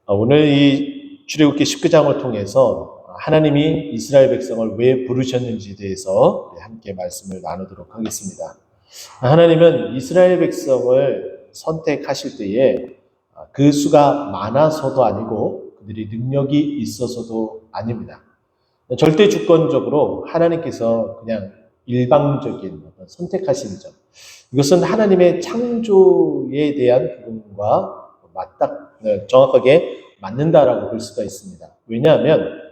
오늘 이 출애굽기 19장을 통해서 하나님이 이스라엘 백성을 왜 부르셨는지에 대해서 함께 말씀을 나누도록 하겠습니다. 하나님은 이스라엘 백성을 선택하실 때에 그 수가 많아서도 아니고 그들이 능력이 있어서도 아닙니다. 절대 주권적으로 하나님께서 그냥 일방적인 선택하심이죠. 이것은 하나님의 창조에 대한 부분과 정확하게 맞는다라고 볼 수가 있습니다. 왜냐하면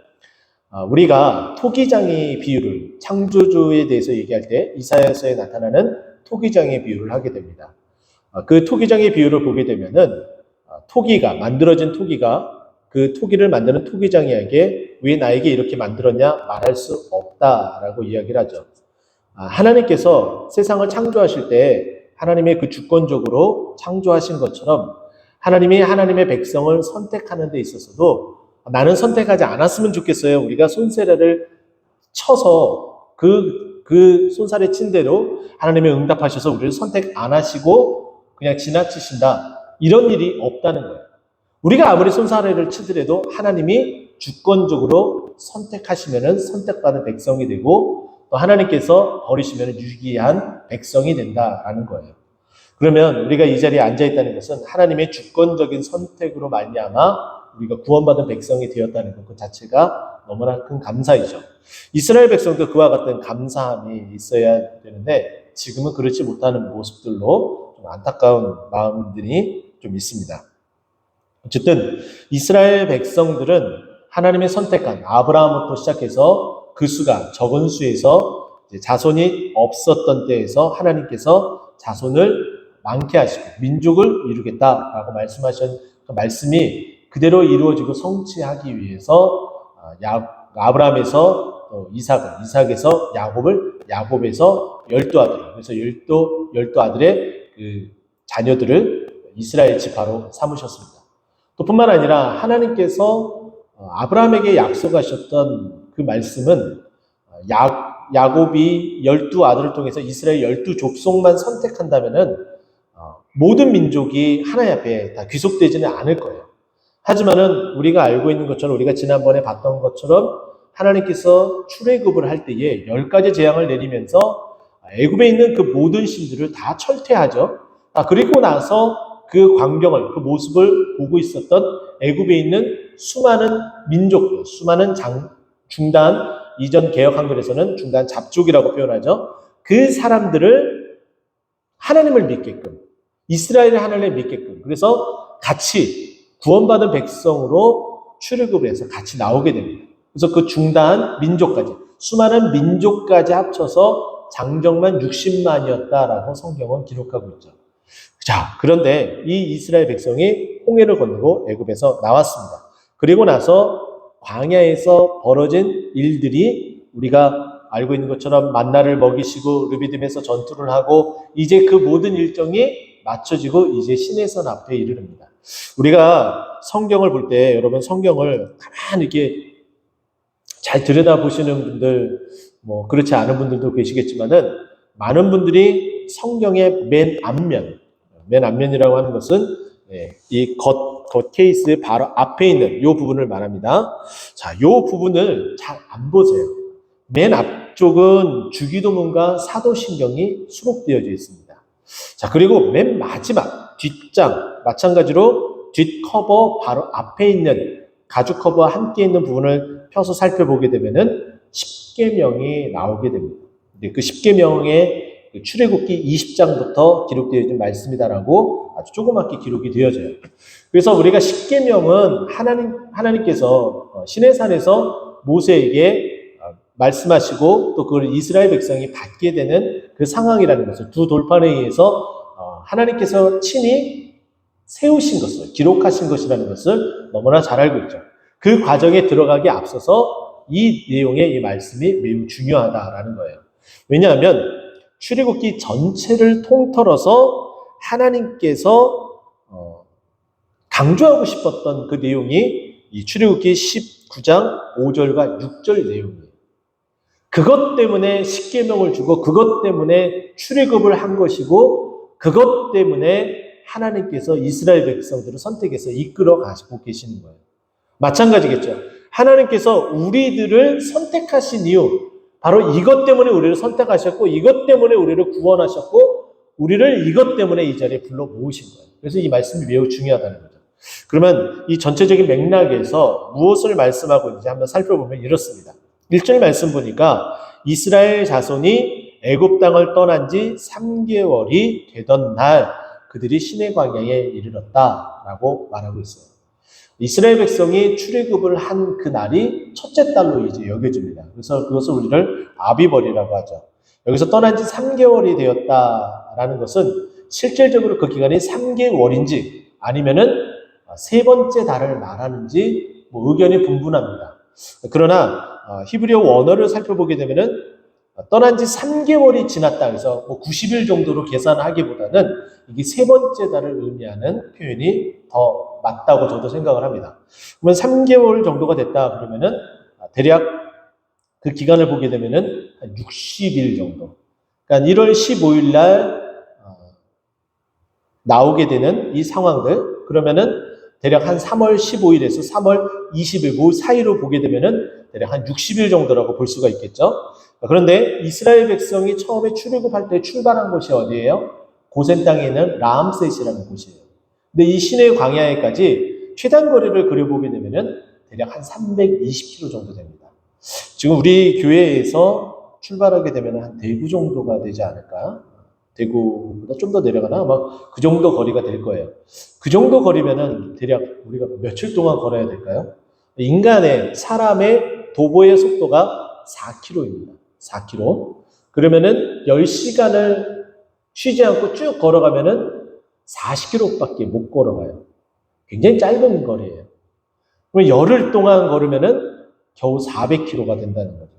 우리가 토기장의 비유를 창조주에 대해서 얘기할 때 이사야서에 나타나는 토기장의 비유를 하게 됩니다. 그 토기장의 비유를 보게 되면은 만들어진 토기가 그 토기를 만드는 토기장이에게 왜 나에게 이렇게 만들었냐 말할 수 없다라고 이야기를 하죠. 하나님께서 세상을 창조하실 때 하나님의 그 주권적으로 창조하신 것처럼 하나님이 하나님의 백성을 선택하는 데 있어서도 나는 선택하지 않았으면 좋겠어요. 우리가 손세례를 쳐서 그 손살에 친 대로 하나님이 응답하셔서 우리를 선택 안 하시고 그냥 지나치신다. 이런 일이 없다는 거예요. 우리가 아무리 손사래를 치더라도 하나님이 주권적으로 선택하시면은 선택받은 백성이 되고 또 하나님께서 버리시면 유기한 백성이 된다라는 거예요. 그러면 우리가 이 자리에 앉아 있다는 것은 하나님의 주권적인 선택으로 말미암아 우리가 구원받은 백성이 되었다는 것 그 자체가 너무나 큰 감사이죠. 이스라엘 백성도 그와 같은 감사함이 있어야 되는데 지금은 그렇지 못하는 모습들로 좀 안타까운 마음들이 좀 있습니다. 어쨌든 이스라엘 백성들은 하나님의 선택한 아브라함부터 시작해서 그 수가 적은 수에서 자손이 없었던 때에서 하나님께서 자손을 많게 하시고 민족을 이루겠다라고 말씀하신 그 말씀이 그대로 이루어지고 성취하기 위해서 아브라함에서 이삭에서 야곱에서 12아들, 그래서 12아들의 그 자녀들을 이스라엘 지파로 삼으셨습니다. 또 뿐만 아니라 하나님께서 아브라함에게 약속하셨던 그 말씀은 야곱이 12아들을 통해서 이스라엘 12족속만 선택한다면은 모든 민족이 하나님 앞에 다 귀속되지는 않을 거예요. 하지만은 우리가 알고 있는 것처럼 우리가 지난번에 봤던 것처럼 하나님께서 출애굽을 할 때에 10가지 재앙을 내리면서 애굽에 있는 그 모든 신들을 다 철퇴하죠. 그리고 나서 그 광경을, 그 모습을 보고 있었던 애굽에 있는 수많은 민족들, 수많은 중단, 이전 개역 한글에서는 중단 잡족이라고 표현하죠. 그 사람들을 하나님을 믿게끔, 이스라엘의 하나님을 믿게끔, 그래서 같이 구원받은 백성으로 출애굽을 해서 같이 나오게 됩니다. 그래서 그 중단 민족까지, 수많은 민족까지 합쳐서 장정만 60만이었다라고 성경은 기록하고 있죠. 자, 그런데 이 이스라엘 백성이 홍해를 건너고 애굽에서 나왔습니다. 그리고 나서 광야에서 벌어진 일들이 우리가 알고 있는 것처럼 만나를 먹이시고 르비딤에서 전투를 하고 이제 그 모든 일정이 맞춰지고 이제 시내산 앞에 이르릅니다. 우리가 성경을 볼 때 여러분 성경을 가만히 이렇게 잘 들여다보시는 분들 뭐 그렇지 않은 분들도 계시겠지만은 많은 분들이 성경의 맨 앞면이라고 하는 것은 이 겉 케이스 바로 앞에 있는 이 부분을 말합니다. 자, 이 부분을 잘 안 보세요. 맨 앞쪽은 주기도문과 사도신경이 수록되어져 있습니다. 자, 그리고 맨 마지막 뒷장 마찬가지로 뒷커버 바로 앞에 있는 가죽 커버와 함께 있는 부분을 펴서 살펴보게 되면은 10계명이 나오게 됩니다. 그 10계명의 출애굽기 20장부터 기록되어진 말씀이다라고 아주 조그맣게 기록이 되어져요. 그래서 우리가 10계명은 하나님께서 시내산에서 모세에게 말씀하시고 또 그걸 이스라엘 백성이 받게 되는 그 상황이라는 것을 두 돌판에 의해서 하나님께서 친히 세우신 것을 기록하신 것이라는 것을 너무나 잘 알고 있죠. 그 과정에 들어가기 앞서서 이 내용의 이 말씀이 매우 중요하다라는 거예요. 왜냐하면 출애굽기 전체를 통틀어서 하나님께서 강조하고 싶었던 그 내용이 이 출애굽기 19장 5절과 6절 내용이에요. 그것 때문에 10계명을 주고 그것 때문에 출애굽을 한 것이고 그것 때문에 하나님께서 이스라엘 백성들을 선택해서 이끌어 가시고 계시는 거예요. 마찬가지겠죠. 하나님께서 우리들을 선택하신 이유, 바로 이것 때문에 우리를 선택하셨고, 이것 때문에 우리를 구원하셨고, 우리를 이것 때문에 이 자리에 불러 모으신 거예요. 그래서 이 말씀이 매우 중요하다는 거죠. 그러면 이 전체적인 맥락에서 무엇을 말씀하고 있는지 한번 살펴보면 이렇습니다. 1절 말씀 보니까 이스라엘 자손이 애굽 땅을 떠난 지 3개월이 되던 날 그들이 시내 광야에 이르렀다라고 말하고 있어요. 이스라엘 백성이 출애굽을 한 그 날이 첫째 달로 이제 여겨집니다. 그래서 그것을 우리를 아비벌이라고 하죠. 여기서 떠난 지 3개월이 되었다라는 것은 실질적으로 그 기간이 3개월인지 아니면은 세 번째 달을 말하는지 의견이 분분합니다. 그러나 히브리어 원어를 살펴보게 되면은 떠난 지 3개월이 지났다 해서 90일 정도로 계산하기보다는 이게 세 번째 달을 의미하는 표현이 더 맞다고 저도 생각을 합니다. 그러면 3개월 정도가 됐다 그러면은 대략 그 기간을 보게 되면은 한 60일 정도. 그러니까 1월 15일 날 나오게 되는 이 상황들, 그러면은 대략 한 3월 15일에서 3월 20일 그 사이로 보게 되면은 대략 한 60일 정도라고 볼 수가 있겠죠. 그런데 이스라엘 백성이 처음에 출애굽할 때 출발한 곳이 어디예요? 고센 땅에 있는 라암셋이라는 곳이에요. 근데 이 시내 광야에까지 최단 거리를 그려보게 되면은 대략 한 320km 정도 됩니다. 지금 우리 교회에서 출발하게 되면 한 대구 정도가 되지 않을까? 대구보다 좀 더 내려가나? 아마 그 정도 거리가 될 거예요. 그 정도 거리면은 대략 우리가 며칠 동안 걸어야 될까요? 사람의 도보의 속도가 4km입니다. 4km. 그러면은 10시간을 쉬지 않고 쭉 걸어가면은 40km밖에 못 걸어가요. 굉장히 짧은 거리예요. 그럼 열흘 동안 걸으면은 겨우 400km가 된다는 거죠.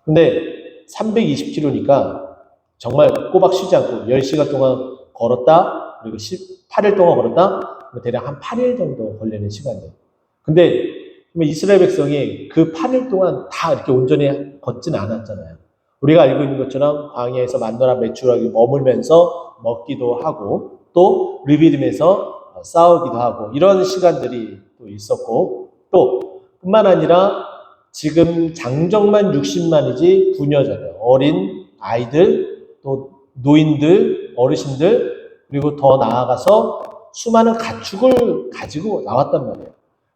근데 320km니까 정말 꼬박 쉬지 않고 10시간 동안 걸었다, 그리고 8일 동안 걸었다, 대략 한 8일 정도 걸리는 시간이에요. 근데 이스라엘 백성이 그 8일 동안 다 이렇게 온전히 걷지는 않았잖아요. 우리가 알고 있는 것처럼 광야에서 만나나 메추라기 머물면서 먹기도 하고 또 르비딤에서 싸우기도 하고 이런 시간들이 또 있었고 또 뿐만 아니라 지금 장정만 60만이지 부녀자들, 어린 아이들, 또 노인들, 어르신들 그리고 더 나아가서 수많은 가축을 가지고 나왔단 말이에요.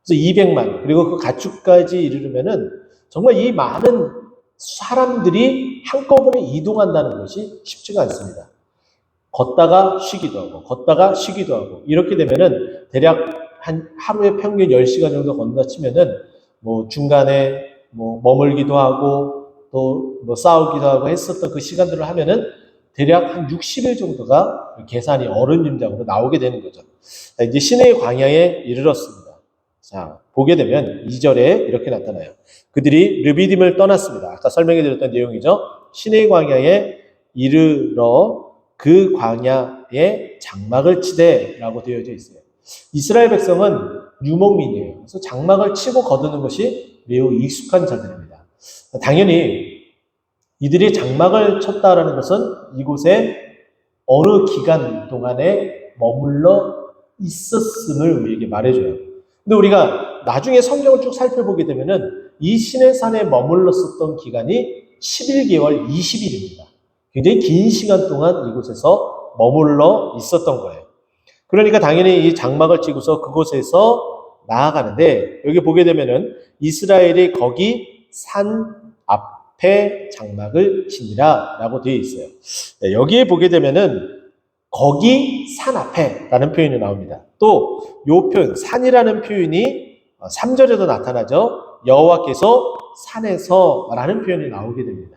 그래서 200만 그리고 그 가축까지 이르려면은 정말 이 많은 사람들이 한꺼번에 이동한다는 것이 쉽지가 않습니다. 걷다가 쉬기도 하고 걷다가 쉬기도 하고 이렇게 되면은 대략 한 하루에 평균 10시간 정도 건다 치면은 중간에 머물기도 하고 또 싸우기도 하고 했었던 그 시간들을 하면은 대략 한 60일 정도가 계산이 어른 임장으로 나오게 되는 거죠. 이제 시내의 광야에 이르렀습니다. 자, 보게 되면 2절에 이렇게 나타나요. 그들이 르비딤을 떠났습니다. 아까 설명해 드렸던 내용이죠. 시내의 광야에 이르러 그 광야에 장막을 치되라고 되어져 있어요. 이스라엘 백성은 유목민이에요. 그래서 장막을 치고 거두는 것이 매우 익숙한 자들입니다. 당연히 이들이 장막을 쳤다라는 것은 이곳에 어느 기간 동안에 머물러 있었음을 우리에게 말해줘요. 근데 우리가 나중에 성경을 쭉 살펴보게 되면은 이 시내산에 머물렀었던 기간이 11개월 20일입니다. 굉장히 긴 시간 동안 이곳에서 머물러 있었던 거예요. 그러니까 당연히 이 장막을 치고서 그곳에서 나아가는데 여기 보게 되면은 이스라엘이 거기 산 앞에 장막을 치니라 라고 되어 있어요. 여기에 보게 되면은 거기 산 앞에 라는 표현이 나옵니다. 또 요 표현 산이라는 표현이 3절에도 나타나죠. 여호와께서 산에서 라는 표현이 나오게 됩니다.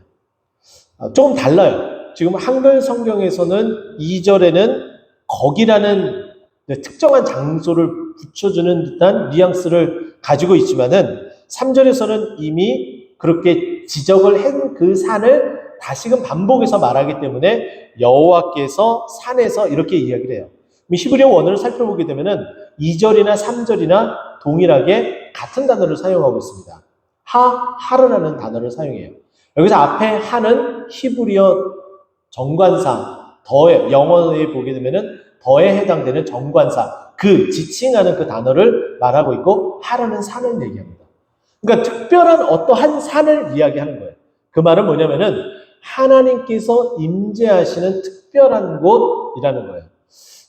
조금 달라요. 지금 한글 성경에서는 2절에는 거기라는 특정한 장소를 붙여주는 듯한 뉘앙스를 가지고 있지만은 3절에서는 이미 그렇게 지적을 한 그 산을 다시금 반복해서 말하기 때문에 여호와께서 산에서 이렇게 이야기를 해요. 히브리어 원어를 살펴보게 되면은 2절이나 3절이나 동일하게 같은 단어를 사용하고 있습니다. 하르라는 단어를 사용해요. 여기서 앞에 하는 히브리어 정관상 더해 영어에 보게 되면은 더에 해당되는 정관사, 그 지칭하는 그 단어를 말하고 있고 하라는 산을 얘기합니다. 그러니까 특별한 어떠한 산을 이야기하는 거예요. 그 말은 뭐냐면은 하나님께서 임재하시는 특별한 곳이라는 거예요.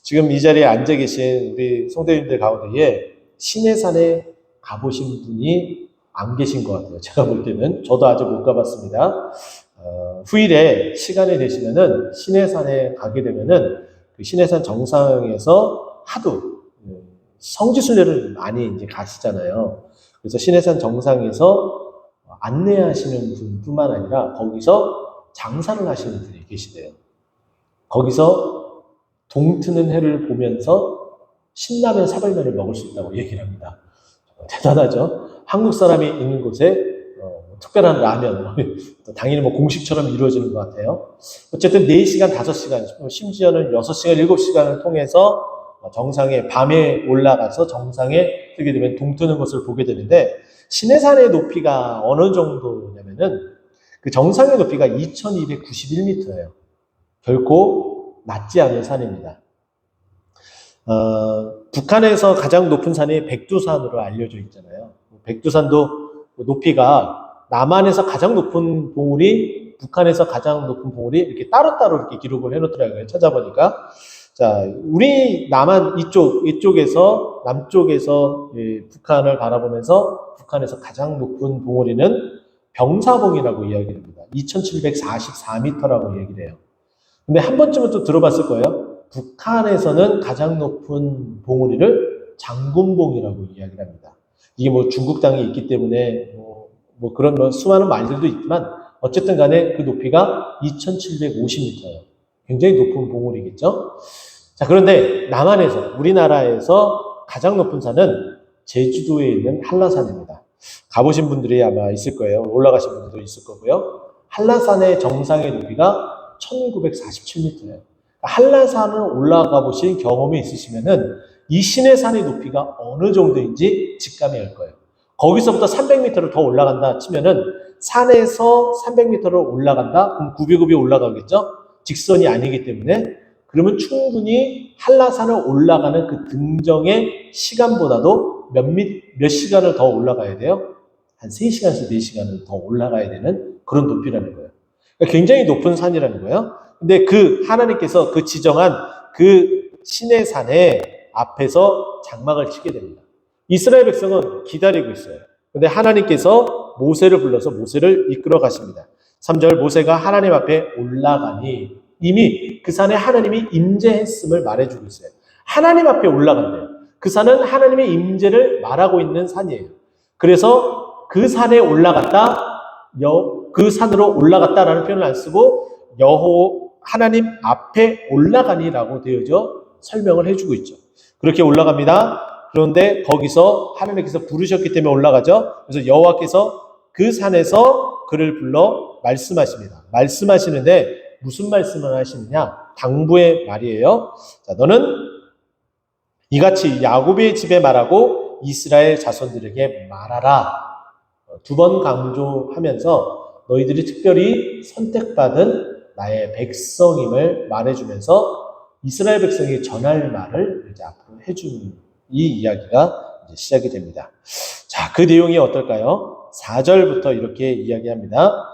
지금 이 자리에 앉아 계신 우리 성도님들 가운데에 시내산에 가보신 분이 안 계신 것 같아요. 제가 볼 때는. 저도 아직 못 가봤습니다. 후일에 시간이 되시면은 시내산에 가게 되면은 그 시내산 정상에서 하도 성지순례를 많이 이제 가시잖아요. 그래서 시내산 정상에서 안내하시는 분뿐만 아니라 거기서 장사를 하시는 분이 계시대요. 거기서 동트는 해를 보면서 신라면 사발면을 먹을 수 있다고 얘기를 합니다. 대단하죠? 한국 사람이 있는 곳에 특별한 라면, 당연히 뭐 공식처럼 이루어지는 것 같아요. 어쨌든 4시간, 5시간, 심지어는 6시간, 7시간을 통해서 정상에, 밤에 올라가서 정상에 뜨게 되면 동트는 것을 보게 되는데, 시내산의 높이가 어느 정도냐면은, 그 정상의 높이가 2291m예요. 결코 낮지 않은 산입니다. 북한에서 가장 높은 산이 백두산으로 알려져 있잖아요. 백두산도 높이가 남한에서 가장 높은 봉우리, 북한에서 가장 높은 봉우리 이렇게 따로따로 이렇게 기록을 해놓더라고요. 찾아보니까. 자, 우리 남한 이쪽에서, 남쪽에서 북한을 바라보면서 북한에서 가장 높은 봉우리는 병사봉이라고 이야기를 합니다. 2744m라고 얘기를 해요. 근데 한 번쯤은 또 들어봤을 거예요. 북한에서는 가장 높은 봉우리를 장군봉이라고 이야기를 합니다. 이게 뭐 중국 땅에 있기 때문에 뭐 그런 수많은 말들도 있지만 어쨌든 간에 그 높이가 2750m예요. 굉장히 높은 봉우리겠죠. 자, 그런데 남한에서, 우리나라에서 가장 높은 산은 제주도에 있는 한라산입니다. 가보신 분들이 아마 있을 거예요. 올라가신 분들도 있을 거고요. 한라산의 정상의 높이가 1947m예요. 한라산을 올라가 보신 경험이 있으시면은 이 시내산의 높이가 어느 정도인지 직감이 할 거예요. 거기서부터 300m를 더 올라간다 치면은 산에서 300m를 올라간다? 그럼 구비구비 올라가겠죠? 직선이 아니기 때문에. 그러면 충분히 한라산을 올라가는 그 등정의 시간보다도 몇 시간을 더 올라가야 돼요? 한 3시간에서 4시간을 더 올라가야 되는 그런 높이라는 거예요. 그러니까 굉장히 높은 산이라는 거예요. 근데 그 하나님께서 그 지정한 그 시내산의 앞에서 장막을 치게 됩니다. 이스라엘 백성은 기다리고 있어요. 근데 하나님께서 모세를 불러서 모세를 이끌어 가십니다. 3절 모세가 하나님 앞에 올라가니 이미 그 산에 하나님이 임재했음을 말해주고 있어요. 하나님 앞에 올라간대요. 그 산은 하나님의 임재를 말하고 있는 산이에요. 그래서 그 산에 올라갔다, 그 산으로 올라갔다라는 표현을 안 쓰고 하나님 앞에 올라가니라고 되어져 설명을 해주고 있죠. 그렇게 올라갑니다. 그런데 거기서 하나님께서 부르셨기 때문에 올라가죠. 그래서 여호와께서 그 산에서 그를 불러 말씀하십니다. 말씀하시는데 무슨 말씀을 하시느냐? 당부의 말이에요. 자, 너는 이같이 야곱의 집에 말하고 이스라엘 자손들에게 말하라. 2번 강조하면서 너희들이 특별히 선택받은 나의 백성임을 말해주면서 이스라엘 백성이 전할 말을 이제 앞으로 해주는 이 이야기가 이제 시작이 됩니다. 자, 그 내용이 어떨까요? 4절부터 이렇게 이야기합니다.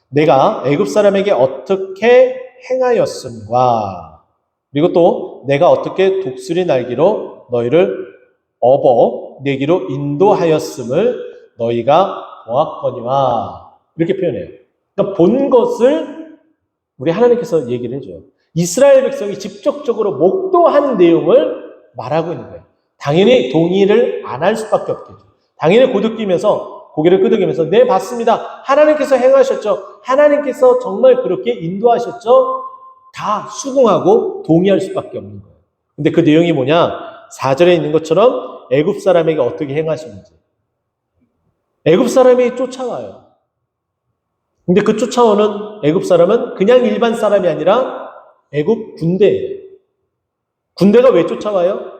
내가 애굽 사람에게 어떻게 행하였음과 그리고 또 내가 어떻게 독수리 날개로 너희를 업어 내기로 인도하였음을 너희가 보았거니와 이렇게 표현해요. 그러니까 본 것을 우리 하나님께서 얘기를 해줘요. 이스라엘 백성이 직접적으로 목도한 내용을 말하고 있는 거예요. 당연히 동의를 안 할 수밖에 없겠죠. 당연히 고개를 끄덕이면서 네, 봤습니다. 하나님께서 행하셨죠. 하나님께서 정말 그렇게 인도하셨죠. 다 수긍하고 동의할 수밖에 없는 거예요. 근데 그 내용이 뭐냐? 4절에 있는 것처럼 애굽 사람에게 어떻게 행하시는지. 애굽 사람이 쫓아와요. 근데 그 쫓아오는 애굽 사람은 그냥 일반 사람이 아니라 애굽 군대예요. 군대가 왜 쫓아와요?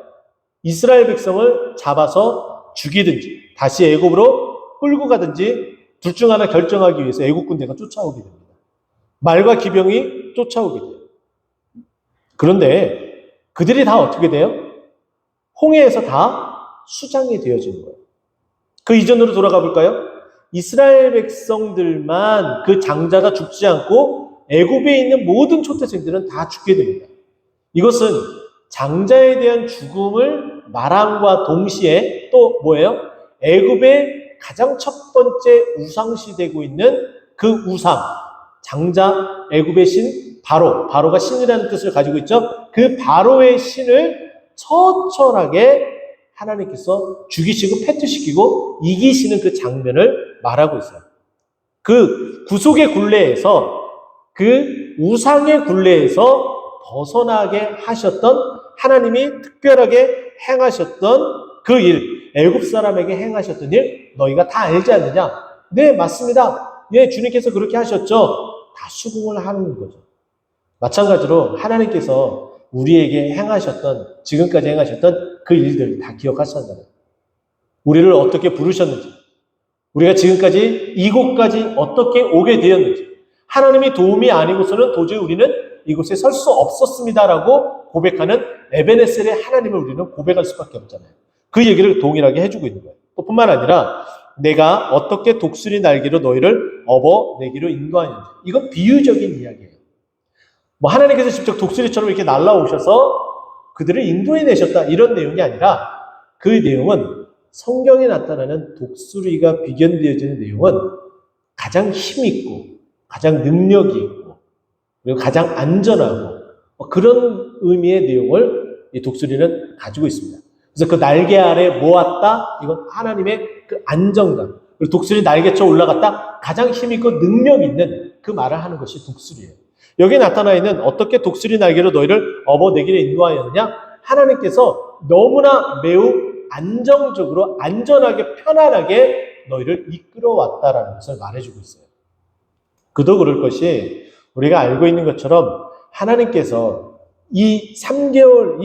이스라엘 백성을 잡아서 죽이든지 다시 애굽으로 끌고 가든지 둘 중 하나 결정하기 위해서 애국 군대가 쫓아오게 됩니다. 말과 기병이 쫓아오게 돼요. 그런데 그들이 다 어떻게 돼요? 홍해에서 다 수장이 되어지는 거예요. 그 이전으로 돌아가 볼까요? 이스라엘 백성들만 그 장자가 죽지 않고 애굽에 있는 모든 초태생들은 다 죽게 됩니다. 이것은 장자에 대한 죽음을 말함과 동시에 또 뭐예요? 애굽의 가장 첫 번째 우상시 되고 있는 그 우상, 장자 애굽의 신 바로가 신이라는 뜻을 가지고 있죠. 그 바로의 신을 처철하게 하나님께서 죽이시고 패투시키고 이기시는 그 장면을 말하고 있어요. 그 구속의 굴레에서, 그 우상의 굴레에서 벗어나게 하셨던, 하나님이 특별하게 행하셨던 그 일, 애굽 사람에게 행하셨던 일 너희가 다 알지 않느냐? 네, 맞습니다. 예, 주님께서 그렇게 하셨죠. 다 수긍을 하는 거죠. 마찬가지로 하나님께서 우리에게 행하셨던, 지금까지 행하셨던 그 일들 다 기억하셨잖아요. 우리를 어떻게 부르셨는지, 우리가 지금까지 이곳까지 어떻게 오게 되었는지, 하나님이 도움이 아니고서는 도저히 우리는 이곳에 설 수 없었습니다라고 고백하는 에베네셀의 하나님을 우리는 고백할 수밖에 없잖아요. 그 얘기를 동일하게 해주고 있는 거예요. 또 뿐만 아니라 내가 어떻게 독수리 날개로 너희를 업어내기로 인도하는지, 이건 비유적인 이야기예요. 뭐 하나님께서 직접 독수리처럼 이렇게 날아오셔서 그들을 인도해내셨다 이런 내용이 아니라, 그 내용은 성경에 나타나는 독수리가 비견되어지는 내용은 가장 힘있고 가장 능력이 있고 그리고 가장 안전하고 그런 의미의 내용을 이 독수리는 가지고 있습니다. 그래서 그 날개 아래 모았다, 이건 하나님의 그 안정감. 그리고 독수리 날개쳐 올라갔다, 가장 힘있고 능력 있는 그 말을 하는 것이 독수리예요. 여기에 나타나 있는 어떻게 독수리 날개로 너희를 업어내기를 인도하였느냐? 하나님께서 너무나 매우 안정적으로 안전하게 편안하게 너희를 이끌어왔다라는 것을 말해주고 있어요. 그도 그럴 것이, 우리가 알고 있는 것처럼 하나님께서 이 3개월,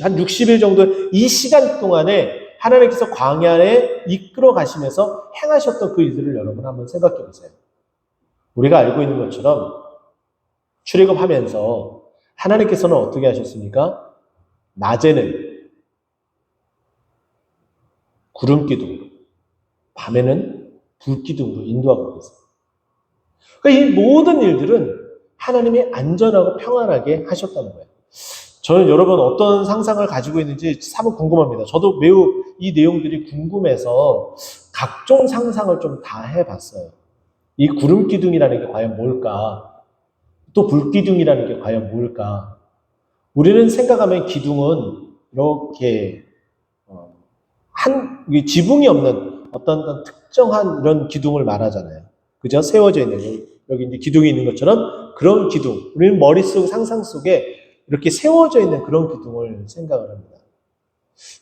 한 60일 정도 이 시간 동안에 하나님께서 광야에 이끌어 가시면서 행하셨던 그 일들을 여러분 한번 생각해 보세요. 우리가 알고 있는 것처럼 출애굽하면서 하나님께서는 어떻게 하셨습니까? 낮에는 구름기둥으로, 밤에는 불기둥으로 인도하고 계세요. 그러니까 이 모든 일들은 하나님이 안전하고 평안하게 하셨다는 거예요. 저는 여러분 어떤 상상을 가지고 있는지 참 궁금합니다. 저도 매우 이 내용들이 궁금해서 각종 상상을 좀 다 해봤어요. 이 구름기둥이라는 게 과연 뭘까? 또 불기둥이라는 게 과연 뭘까? 우리는 생각하면 기둥은 이렇게 지붕이 없는 어떤 특정한 이런 기둥을 말하잖아요. 그죠? 세워져 있는, 여기 이제 기둥이 있는 것처럼 그런 기둥. 우리는 머릿속 상상 속에 이렇게 세워져 있는 그런 기둥을 생각을 합니다.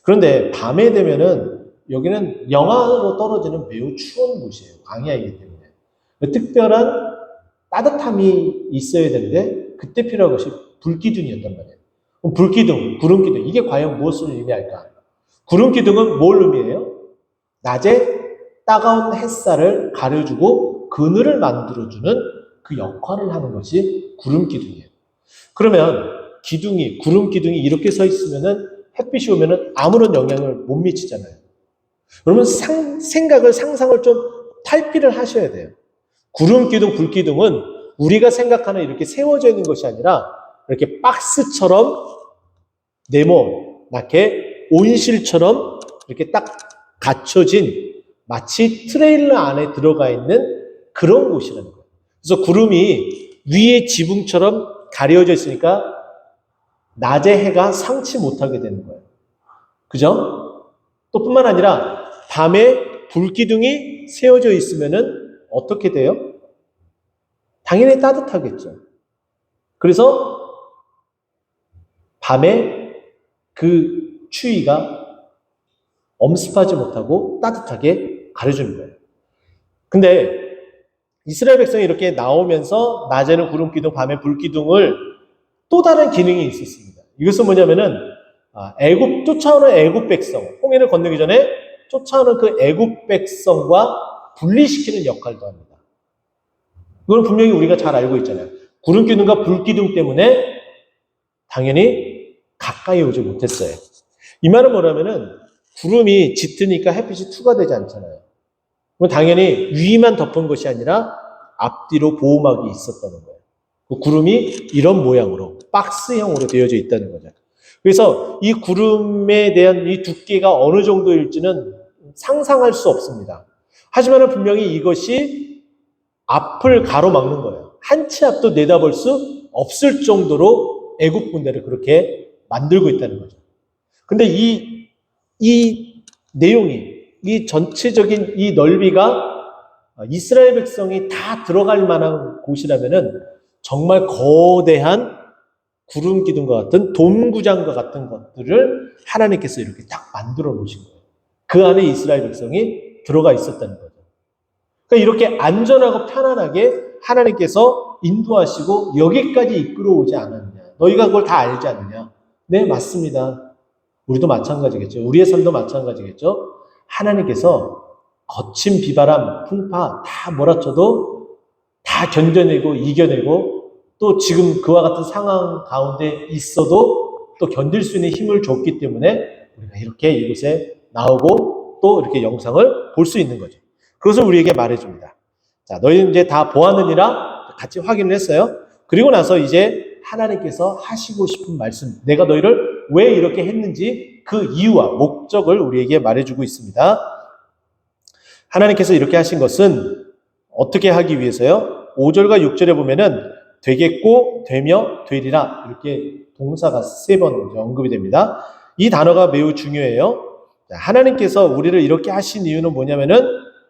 그런데 밤에 되면은 여기는 영하로 떨어지는 매우 추운 곳이에요. 광야이기 때문에. 특별한 따뜻함이 있어야 되는데 그때 필요한 것이 불기둥이었단 말이에요. 그럼 불기둥, 구름기둥, 이게 과연 무엇을 의미할까? 구름기둥은 뭘 의미해요? 낮에 따가운 햇살을 가려주고 그늘을 만들어주는 그 역할을 하는 것이 구름기둥이에요. 그러면 구름기둥이 이렇게 서 있으면은 햇빛이 오면은 아무런 영향을 못 미치잖아요. 그러면 상상을 좀 탈피를 하셔야 돼요. 구름기둥, 불기둥은 우리가 생각하는 이렇게 세워져 있는 것이 아니라 이렇게 박스처럼 네모나게 온실처럼 이렇게 딱 갖춰진, 마치 트레일러 안에 들어가 있는 그런 곳이라는 거예요. 그래서 구름이 위에 지붕처럼 가려져 있으니까 낮에 해가 상치 못하게 되는 거예요. 그죠? 또 뿐만 아니라 밤에 불기둥이 세워져 있으면은 어떻게 돼요? 당연히 따뜻하겠죠. 그래서 밤에 그 추위가 엄습하지 못하고 따뜻하게 가려주는 거예요. 근데 이스라엘 백성이 이렇게 나오면서 낮에는 구름기둥, 밤에 불기둥을 또 다른 기능이 있었습니다. 이것은 뭐냐면은 쫓아오는 애굽 백성, 홍해를 건너기 전에 쫓아오는 그 애굽 백성과 분리시키는 역할도 합니다. 그건 분명히 우리가 잘 알고 있잖아요. 구름기둥과 불기둥 때문에 당연히 가까이 오지 못했어요. 이 말은 뭐냐면은 구름이 짙으니까 햇빛이 투가 되지 않잖아요. 그럼 당연히 위만 덮은 것이 아니라 앞뒤로 보호막이 있었다는 거예요. 그 구름이 이런 모양으로 박스형으로 되어져 있다는 거죠. 그래서 이 구름에 대한 이 두께가 어느 정도일지는 상상할 수 없습니다. 하지만 분명히 이것이 앞을 가로막는 거예요. 한 치 앞도 내다볼 수 없을 정도로 애국 군대를 그렇게 만들고 있다는 거죠. 근데 이 내용이, 이 전체적인 이 넓이가 이스라엘 백성이 다 들어갈 만한 곳이라면은 정말 거대한 구름 기둥과 같은 돔구장과 같은 것들을 하나님께서 이렇게 딱 만들어 놓으신 거예요. 그 안에 이스라엘 백성이 들어가 있었다는 거죠. 그러니까 이렇게 안전하고 편안하게 하나님께서 인도하시고 여기까지 이끌어오지 않았느냐. 너희가 그걸 다 알지 않느냐. 네, 맞습니다. 우리도 마찬가지겠죠. 우리의 삶도 마찬가지겠죠. 하나님께서 거친 비바람, 풍파 다 몰아쳐도 다 견뎌내고 이겨내고 또 지금 그와 같은 상황 가운데 있어도 또 견딜 수 있는 힘을 줬기 때문에 우리가 이렇게 이곳에 나오고 또 이렇게 영상을 볼 수 있는 거죠. 그것을 우리에게 말해줍니다. 자, 너희는 이제 다 보았느니라 같이 확인을 했어요. 그리고 나서 이제 하나님께서 하시고 싶은 말씀, 내가 너희를 왜 이렇게 했는지 그 이유와 목적을 우리에게 말해주고 있습니다. 하나님께서 이렇게 하신 것은 어떻게 하기 위해서요? 5절과 6절에 보면은 되겠고 되며 되리라 이렇게 동사가 3번 언급이 됩니다. 이 단어가 매우 중요해요. 하나님께서 우리를 이렇게 하신 이유는 뭐냐면은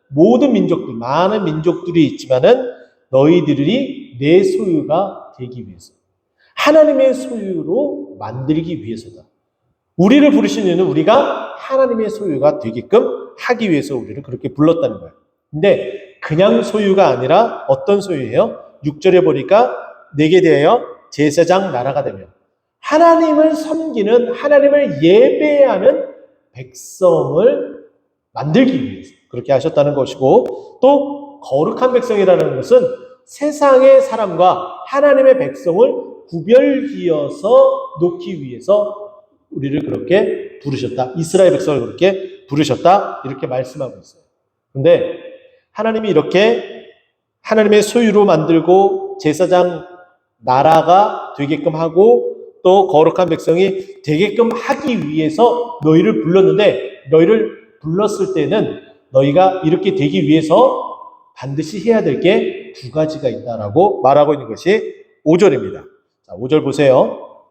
모든 민족들, 많은 민족들이 있지만은 너희들이 내 소유가 되기 위해서, 하나님의 소유로 만들기 위해서다. 우리를 부르신 이유는 우리가 하나님의 소유가 되게끔 하기 위해서 우리를 그렇게 불렀다는 거예요. 근데 그냥 소유가 아니라 어떤 소유예요? 6절에 보니까 내게 대하여 제사장 나라가 되며 하나님을 섬기는, 하나님을 예배하는 백성을 만들기 위해서 그렇게 하셨다는 것이고, 또 거룩한 백성이라는 것은 세상의 사람과 하나님의 백성을 구별지어서 놓기 위해서 우리를 그렇게 부르셨다. 이스라엘 백성을 그렇게 부르셨다. 이렇게 말씀하고 있어요. 근데 하나님이 이렇게 하나님의 소유로 만들고 제사장 나라가 되게끔 하고 또 거룩한 백성이 되게끔 하기 위해서 너희를 불렀는데, 너희를 불렀을 때는 너희가 이렇게 되기 위해서 반드시 해야 될 게 2가지가 있다라고 말하고 있는 것이 5절입니다. 자, 5절 보세요.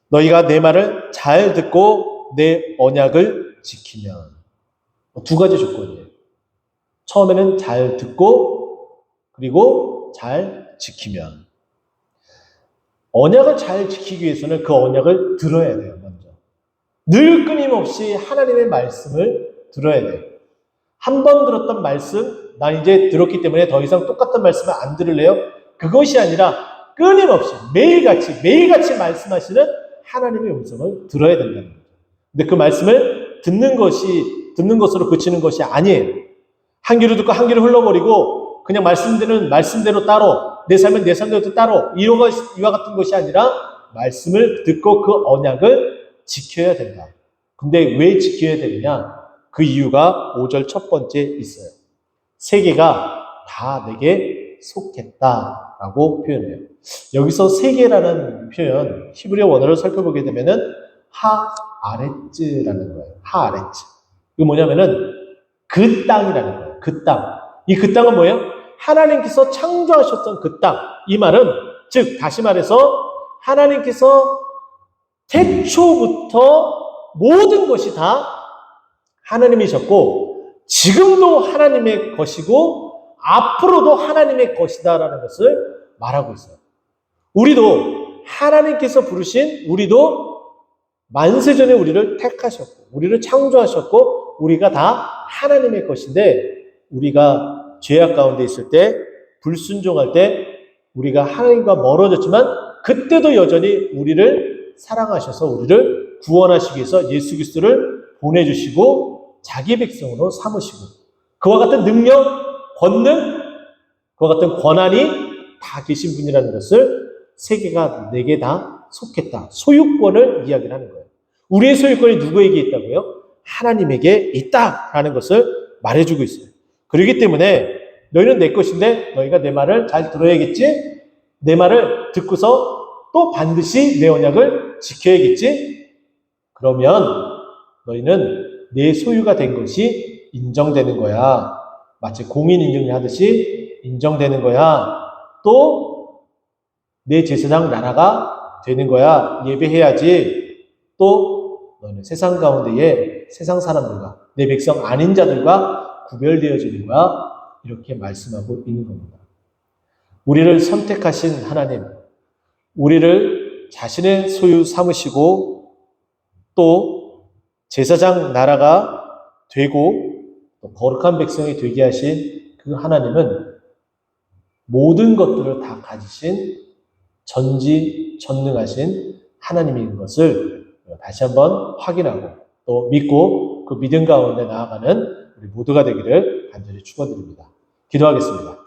너희가 내 말을 잘 듣고 내 언약을 지키면. 2가지 조건이에요. 처음에는 잘 듣고 그리고 잘 지키면. 언약을 잘 지키기 위해서는 그 언약을 들어야 돼요. 먼저 늘 끊임없이 하나님의 말씀을 들어야 돼요. 한 번 들었던 말씀, 난 이제 들었기 때문에 더 이상 똑같은 말씀을 안 들을래요? 그것이 아니라 끊임없이 매일같이 말씀하시는 하나님의 음성을 들어야 된다는 거죠. 근데 그 말씀을 듣는 것으로 그치는 것이 아니에요. 한 귀로 듣고 한 귀로 흘러버리고 그냥 말씀되는 말씀대로 따로, 내 삶은 내 삶대로 따로 이와 같은 것이 아니라 말씀을 듣고 그 언약을 지켜야 된다. 근데 왜 지켜야 되느냐? 그 이유가 5절 첫 번째 있어요. 세계가 다 내게 속했다라고 표현해요. 여기서 세계라는 표현, 히브리어 원어를 살펴보게 되면은 하아레츠라는 거예요. 하아레츠. 이거 뭐냐면은 그 땅이라는 거예요. 그 땅. 그 땅은 뭐예요? 하나님께서 창조하셨던 그 땅. 이 말은 즉 다시 말해서 하나님께서 태초부터 모든 것이 다 하나님이셨고 지금도 하나님의 것이고 앞으로도 하나님의 것이다라는 것을 말하고 있어요. 우리도 하나님께서 부르신, 우리도 만세전에 우리를 택하셨고 우리를 창조하셨고 우리가 다 하나님의 것인데, 우리가 죄악 가운데 있을 때, 불순종할 때 우리가 하나님과 멀어졌지만 그때도 여전히 우리를 사랑하셔서 우리를 구원하시기 위해서 예수 그리스도를 보내주시고 자기 백성으로 삼으시고 그와 같은 능력, 권능, 그와 같은 권한이 다 계신 분이라는 것을 세계가 내게 다 속했다. 소유권을 이야기를 하는 거예요. 우리의 소유권이 누구에게 있다고요? 하나님에게 있다라는 것을 말해주고 있어요. 그렇기 때문에 너희는 내 것인데 너희가 내 말을 잘 들어야겠지? 내 말을 듣고서 또 반드시 내 언약을 지켜야겠지? 그러면 너희는 내 소유가 된 것이 인정되는 거야. 마치 공인인증을 하듯이 인정되는 거야. 또 내 제사장 나라가 되는 거야. 예배해야지. 또 너는 세상 가운데에 세상 사람들과 내 백성 아닌 자들과 구별되어지는 거야. 이렇게 말씀하고 있는 겁니다. 우리를 선택하신 하나님, 우리를 자신의 소유 삼으시고 또 제사장 나라가 되고 또 거룩한 백성이 되게 하신 그 하나님은 모든 것들을 다 가지신 전지전능하신 하나님인 것을 다시 한번 확인하고 또 믿고 그 믿음 가운데 나아가는 우리 모두가 되기를 간절히 축원드립니다. 기도하겠습니다.